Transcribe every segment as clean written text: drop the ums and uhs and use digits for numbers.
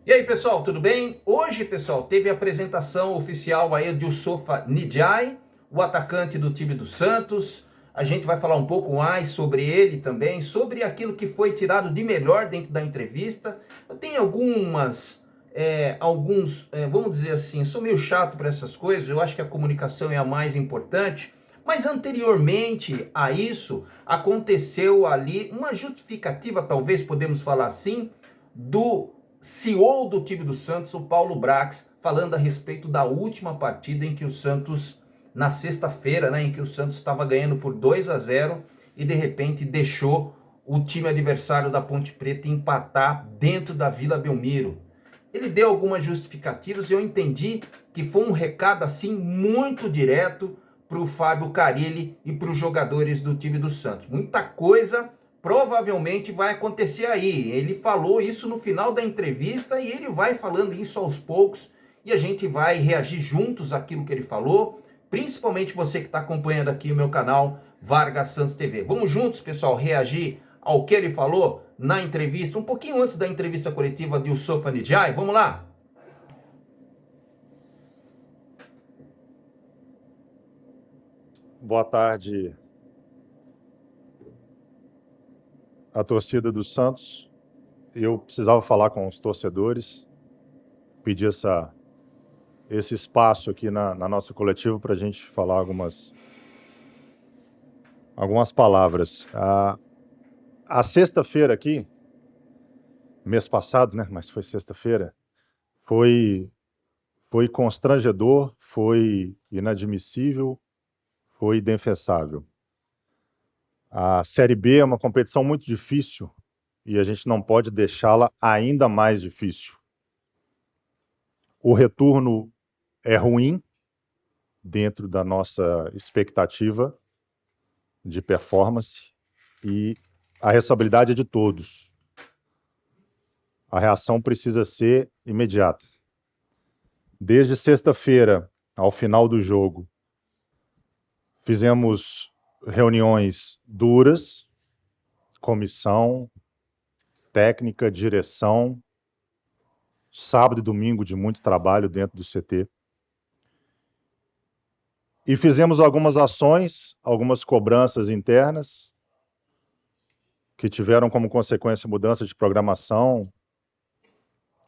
E aí, pessoal, tudo bem? Hoje, pessoal, teve a apresentação oficial aí de Youssoufa Ndiaye, o atacante do time do Santos. A gente vai falar um pouco mais sobre ele também, sobre aquilo que foi tirado de melhor dentro da entrevista. Eu tenho vamos dizer assim, sou meio chato para essas coisas, eu acho que a comunicação é a mais importante. Mas anteriormente a isso, aconteceu ali uma justificativa, talvez podemos falar assim, do CEO do time do Santos, o Paulo Brax, falando a respeito da última partida em que o Santos, na sexta-feira, né, em que o Santos estava ganhando por 2-0 e de repente deixou o time adversário da Ponte Preta empatar dentro da Vila Belmiro. Ele deu algumas justificativas e eu entendi que foi um recado assim muito direto para o Fábio Carille e para os jogadores do time do Santos. Muita coisa provavelmente vai acontecer aí. Ele falou isso no final da entrevista e ele vai falando isso aos poucos e a gente vai reagir juntos àquilo que ele falou, principalmente você que está acompanhando aqui o meu canal Vargas Santos TV. Vamos juntos, pessoal, reagir ao que ele falou na entrevista, um pouquinho antes da entrevista coletiva de Youssoufa Ndiaye. Vamos lá? Boa tarde à torcida do Santos. Eu precisava falar com os torcedores, pedir esse espaço aqui na nossa coletiva para a gente falar algumas palavras. A sexta-feira aqui, mês passado, né? Mas foi sexta-feira, foi, foi constrangedor, foi inadmissível, foi indefensável. A Série B é uma competição muito difícil e a gente não pode deixá-la ainda mais difícil. O retorno é ruim dentro da nossa expectativa de performance e a responsabilidade é de todos. A reação precisa ser imediata. Desde sexta-feira ao final do jogo, fizemos reuniões duras, comissão, técnica, direção, sábado e domingo de muito trabalho dentro do CT. E fizemos algumas ações, algumas cobranças internas, que tiveram como consequência mudança de programação,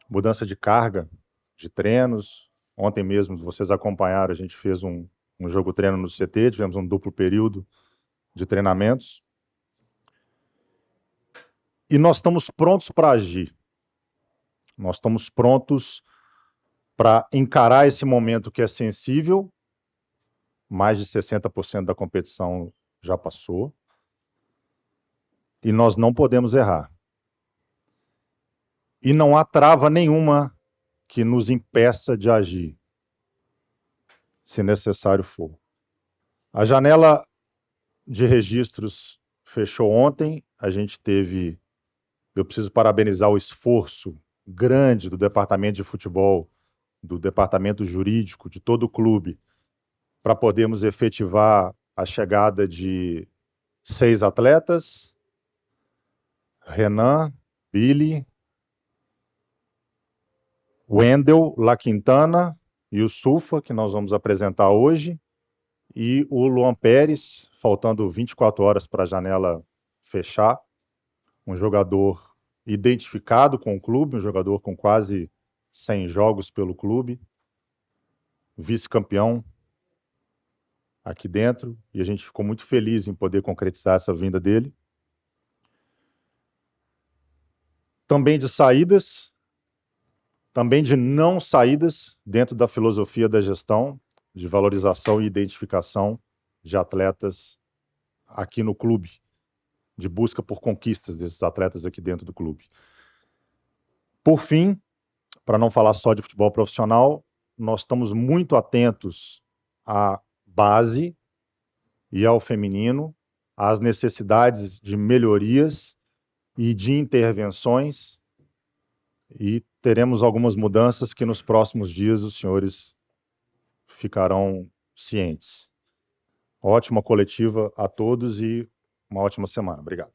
mudança de carga de treinos. Ontem mesmo, vocês acompanharam, a gente fez um jogo treino no CT, tivemos um duplo período de treinamentos. E nós estamos prontos para agir. Nós estamos prontos para encarar esse momento que é sensível. Mais de 60% da competição já passou. E nós não podemos errar. E não há trava nenhuma que nos impeça de agir, se necessário for. A janela de registros fechou ontem, eu preciso parabenizar o esforço grande do departamento de futebol, do departamento jurídico, de todo o clube, para podermos efetivar a chegada de 6 atletas, Renan, Billy, Wendel, La Quintana e o Sufa, que nós vamos apresentar hoje, e o Luan Pérez, faltando 24 horas para a janela fechar, um jogador identificado com o clube, um jogador com quase 100 jogos pelo clube, vice-campeão aqui dentro, e a gente ficou muito feliz em poder concretizar essa vinda dele. Também de saídas, também de não saídas dentro da filosofia da gestão, de valorização e identificação de atletas aqui no clube, de busca por conquistas desses atletas aqui dentro do clube. Por fim, para não falar só de futebol profissional, nós estamos muito atentos à base e ao feminino, às necessidades de melhorias e de intervenções, e teremos algumas mudanças que nos próximos dias os senhores ficarão cientes. Ótima coletiva a todos e uma ótima semana. Obrigado.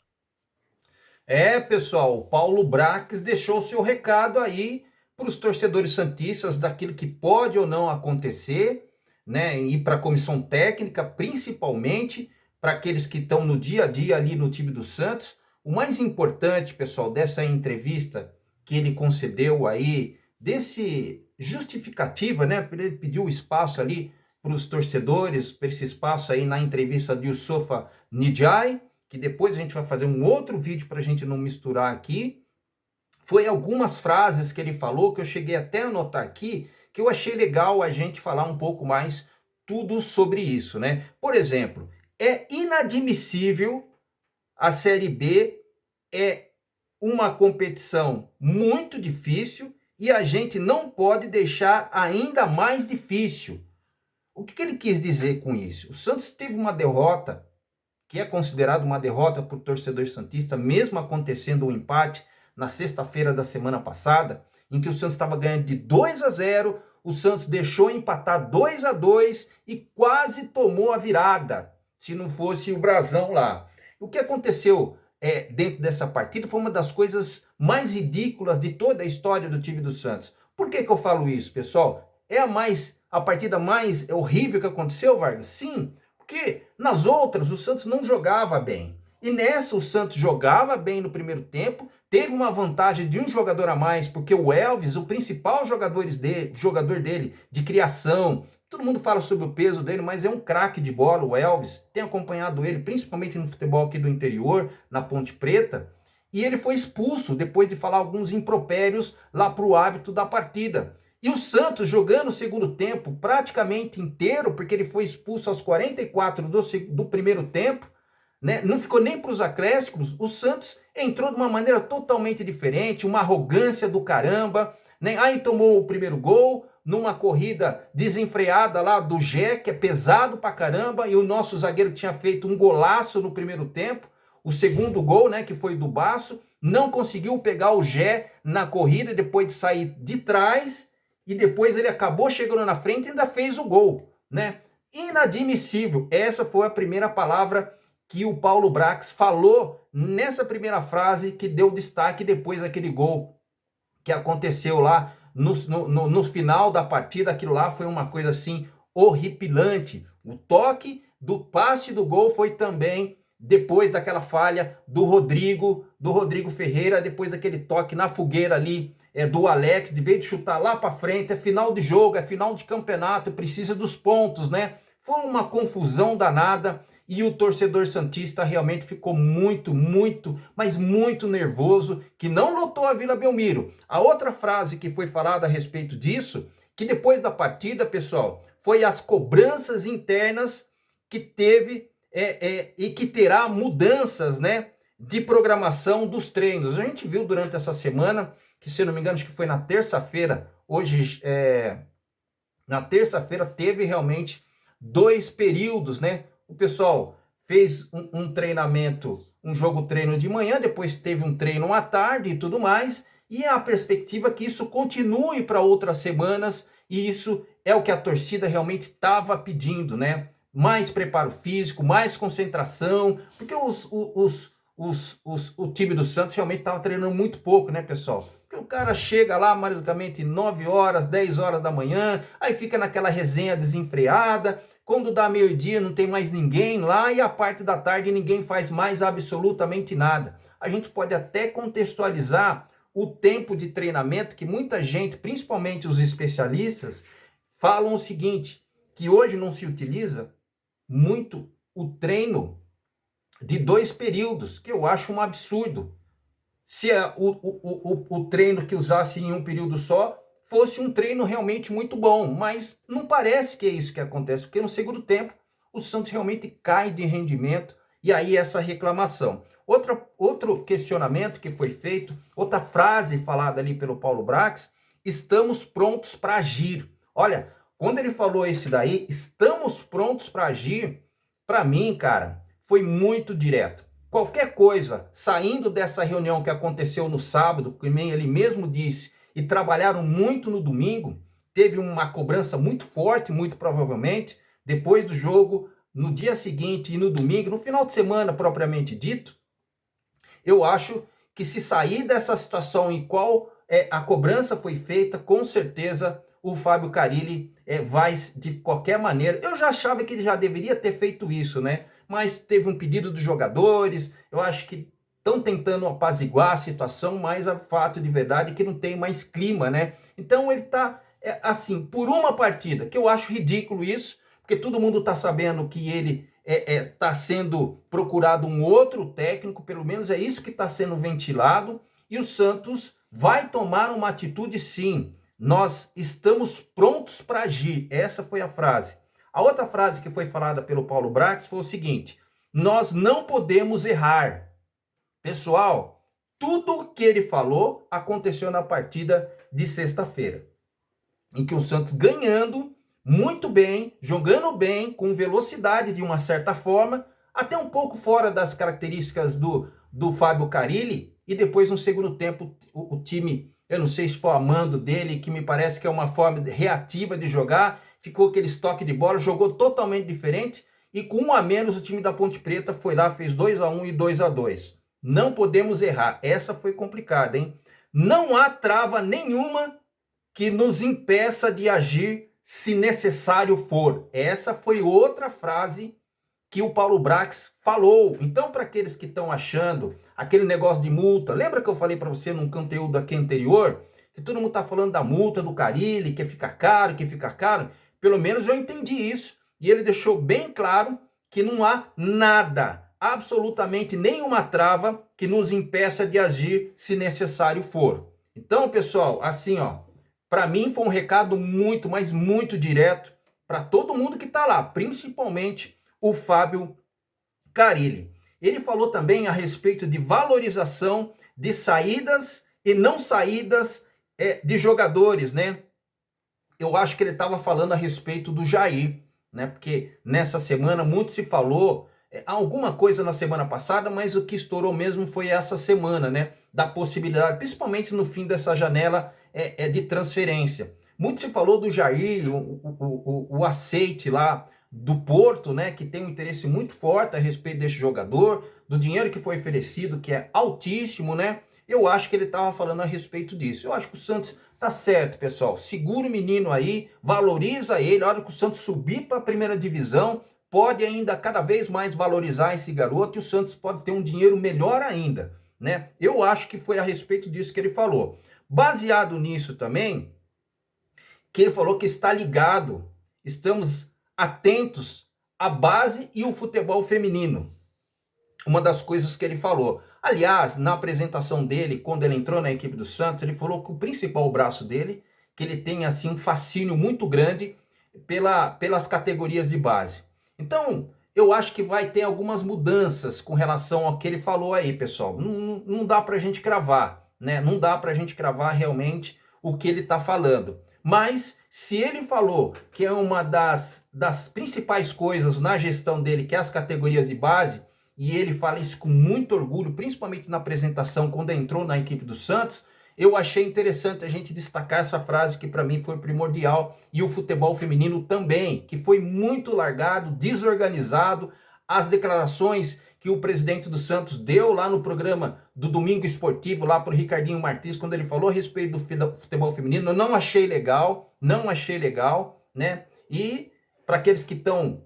Pessoal, o Paulo Brax deixou seu recado aí para os torcedores santistas daquilo que pode ou não acontecer, né? E para a comissão técnica, principalmente para aqueles que estão no dia a dia ali no time do Santos. O mais importante, pessoal, dessa entrevista que ele concedeu aí, desse justificativa, né? Ele pediu espaço ali para os torcedores, para esse espaço aí na entrevista de Yusufa Nijai, que depois a gente vai fazer um outro vídeo para a gente não misturar aqui. Foi algumas frases que ele falou que eu cheguei até a anotar aqui, que eu achei legal a gente falar um pouco mais tudo sobre isso, né? Por exemplo, é inadmissível a Série B, é uma competição muito difícil e a gente não pode deixar ainda mais difícil. O que ele quis dizer com isso? O Santos teve uma derrota, que é considerada uma derrota para o torcedor santista, mesmo acontecendo um empate na sexta-feira da semana passada, em que o Santos estava ganhando de 2-0, o Santos deixou empatar 2-2 e quase tomou a virada, se não fosse o brasão lá. O que aconteceu dentro dessa partida foi uma das coisas mais ridículas de toda a história do time do Santos. Por que eu falo isso, pessoal? É a partida mais horrível que aconteceu, Vargas? Sim, porque nas outras o Santos não jogava bem. E nessa o Santos jogava bem no primeiro tempo, teve uma vantagem de um jogador a mais, porque o Elvis, o principal jogador dele de criação, todo mundo fala sobre o peso dele, mas é um craque de bola, o Elvis. Tem acompanhado ele, principalmente no futebol aqui do interior, na Ponte Preta. E ele foi expulso depois de falar alguns impropérios lá para o árbitro da partida. E o Santos jogando o segundo tempo praticamente inteiro, porque ele foi expulso aos 44 do primeiro tempo, né? Não ficou nem para os acréscimos. O Santos entrou de uma maneira totalmente diferente, uma arrogância do caramba, né? Aí tomou o primeiro gol numa corrida desenfreada lá do Gé, que é pesado pra caramba, e o nosso zagueiro tinha feito um golaço no primeiro tempo. O segundo gol, né, que foi do Baço, não conseguiu pegar o Gé na corrida depois de sair de trás, e depois ele acabou chegando na frente e ainda fez o gol, né? Inadmissível. Essa foi a primeira palavra que o Paulo Brax falou nessa primeira frase que deu destaque depois daquele gol que aconteceu lá no final da partida. Aquilo lá foi uma coisa assim horripilante. O toque do passe do gol foi também depois daquela falha do Rodrigo Ferreira, depois daquele toque na fogueira ali do Alex, de vez de chutar lá para frente. É final de jogo, é final de campeonato, precisa dos pontos, né? Foi uma confusão danada. E o torcedor santista realmente ficou muito, mas muito nervoso, que não lotou a Vila Belmiro. A outra frase que foi falada a respeito disso, que depois da partida, pessoal, foi as cobranças internas que teve e que terá mudanças, né, de programação dos treinos. A gente viu durante essa semana, que se eu não me engano, acho que foi na terça-feira, na terça-feira teve realmente 2 períodos, né? O pessoal fez um treinamento, um jogo-treino de manhã, depois teve um treino à tarde e tudo mais, e a perspectiva é que isso continue para outras semanas, e isso é o que a torcida realmente estava pedindo, né? Mais preparo físico, mais concentração, porque o time do Santos realmente estava treinando muito pouco, né, pessoal? Porque o cara chega lá basicamente 9 horas, 10 horas da manhã, aí fica naquela resenha desenfreada. Quando dá meio-dia não tem mais ninguém lá, e a parte da tarde ninguém faz mais absolutamente nada. A gente pode até contextualizar o tempo de treinamento, que muita gente, principalmente os especialistas, falam o seguinte, que hoje não se utiliza muito o treino de 2 períodos, que eu acho um absurdo. Se o treino que usasse em um período só fosse um treino realmente muito bom, mas não parece que é isso que acontece, porque no segundo tempo o Santos realmente cai de rendimento, e aí essa reclamação. Outro questionamento que foi feito, outra frase falada ali pelo Paulo Brax: estamos prontos para agir. Olha, quando ele falou esse daí, estamos prontos para agir, para mim, cara, foi muito direto. Qualquer coisa saindo dessa reunião que aconteceu no sábado, que ele mesmo disse, e trabalharam muito no domingo, teve uma cobrança muito forte, muito provavelmente, depois do jogo, no dia seguinte e no domingo, no final de semana propriamente dito. Eu acho que se sair dessa situação em qual a cobrança foi feita, com certeza o Fábio Carille vai de qualquer maneira. Eu já achava que ele já deveria ter feito isso, né? Mas teve um pedido dos jogadores, eu acho que estão tentando apaziguar a situação, mas o fato de verdade é que não tem mais clima, né? Então ele está, assim, por uma partida, que eu acho ridículo isso, porque todo mundo está sabendo que ele está sendo procurado um outro técnico, pelo menos é isso que está sendo ventilado, e o Santos vai tomar uma atitude sim. Nós estamos prontos para agir. Essa foi a frase. A outra frase que foi falada pelo Paulo Brax foi o seguinte: nós não podemos errar. Pessoal, tudo que ele falou aconteceu na partida de sexta-feira, em que o Santos ganhando muito bem, jogando bem, com velocidade de uma certa forma, até um pouco fora das características do Fábio Carille, e depois no segundo tempo o time, eu não sei se foi a mando dele, que me parece que é uma forma reativa de jogar, ficou aquele estoque de bola, jogou totalmente diferente, e com 1 a menos o time da Ponte Preta foi lá, fez 2-1 e 2-2. Não podemos errar, essa foi complicada, hein? Não há trava nenhuma que nos impeça de agir se necessário for. Essa foi outra frase que o Paulo Brax falou. Então, para aqueles que estão achando aquele negócio de multa, lembra que eu falei para você num conteúdo aqui anterior, que todo mundo está falando da multa do Carille, que fica caro, que fica caro? Pelo menos eu entendi isso, e ele deixou bem claro que não há nada, absolutamente nenhuma trava que nos impeça de agir se necessário for. Então, pessoal, assim, ó, para mim foi um recado muito, mas muito direto para todo mundo que está lá, principalmente o Fábio Carille. Ele falou também a respeito de valorização de saídas e não saídas de jogadores, né? Eu acho que ele estava falando a respeito do Jair, né? Porque nessa semana muito se falou alguma coisa na semana passada, mas o que estourou mesmo foi essa semana, né? Da possibilidade, principalmente no fim dessa janela de transferência. Muito se falou do Jair, o aceite lá do Porto, né? Que tem um interesse muito forte a respeito desse jogador, do dinheiro que foi oferecido, que é altíssimo, né? Eu acho que ele estava falando a respeito disso. Eu acho que o Santos tá certo, pessoal. Segura o menino aí, valoriza ele. A hora que o Santos subir para a primeira divisão, pode ainda cada vez mais valorizar esse garoto, e o Santos pode ter um dinheiro melhor ainda, né? Eu acho que foi a respeito disso que ele falou. Baseado nisso também, que ele falou que está ligado, estamos atentos à base e o futebol feminino. Uma das coisas que ele falou. Aliás, na apresentação dele, quando ele entrou na equipe do Santos, ele falou que o principal braço dele, que ele tem assim um fascínio muito grande pelas categorias de base. Então, eu acho que vai ter algumas mudanças com relação ao que ele falou aí, pessoal. Não dá para a gente cravar, né? Não dá para a gente cravar realmente o que ele está falando. Mas, se ele falou que é uma das principais coisas na gestão dele, que é as categorias de base, e ele fala isso com muito orgulho, principalmente na apresentação, quando entrou na equipe do Santos, eu achei interessante a gente destacar essa frase que para mim foi primordial, e o futebol feminino também, que foi muito largado, desorganizado. As declarações que o presidente do Santos deu lá no programa do Domingo Esportivo, lá para o Ricardinho Martins, quando ele falou a respeito do futebol feminino, eu não achei legal, né? E para aqueles que estão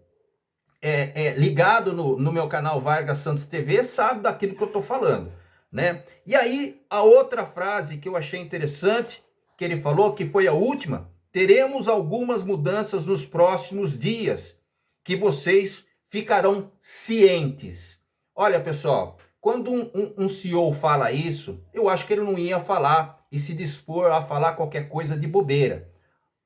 ligado no meu canal Vargas Santos TV, sabe daquilo que eu estou falando, né? E aí, a outra frase que eu achei interessante, que ele falou, que foi a última: teremos algumas mudanças nos próximos dias, que vocês ficarão cientes. Olha, pessoal, quando um CEO fala isso, eu acho que ele não ia falar e se dispor a falar qualquer coisa de bobeira.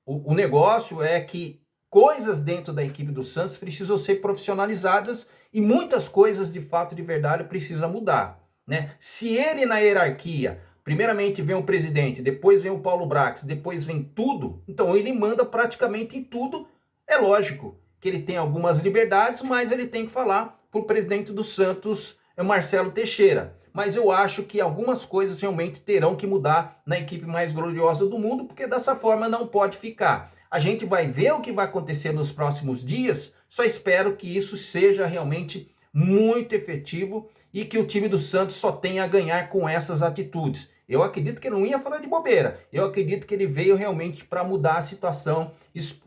O negócio é que coisas dentro da equipe do Santos precisam ser profissionalizadas, e muitas coisas de fato, de verdade, precisam mudar, né? Se ele na hierarquia, primeiramente vem o presidente, depois vem o Paulo Brax, depois vem tudo, então ele manda praticamente em tudo. É lógico que ele tem algumas liberdades, mas ele tem que falar para o presidente do Santos, Marcelo Teixeira. Mas eu acho que algumas coisas realmente terão que mudar na equipe mais gloriosa do mundo, porque dessa forma não pode ficar. A gente vai ver o que vai acontecer nos próximos dias, só espero que isso seja realmente muito efetivo e que o time do Santos só tenha a ganhar com essas atitudes. Eu acredito que ele não ia falar de bobeira. Eu acredito que ele veio realmente para mudar a situação.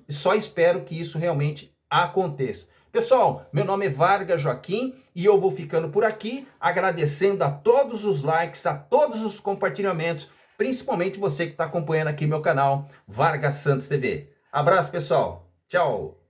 Só espero que isso realmente aconteça. Pessoal, meu nome é Vargas Joaquim e eu vou ficando por aqui, agradecendo a todos os likes, a todos os compartilhamentos, principalmente você que está acompanhando aqui meu canal Vargas Santos TV. Abraço, pessoal. Tchau.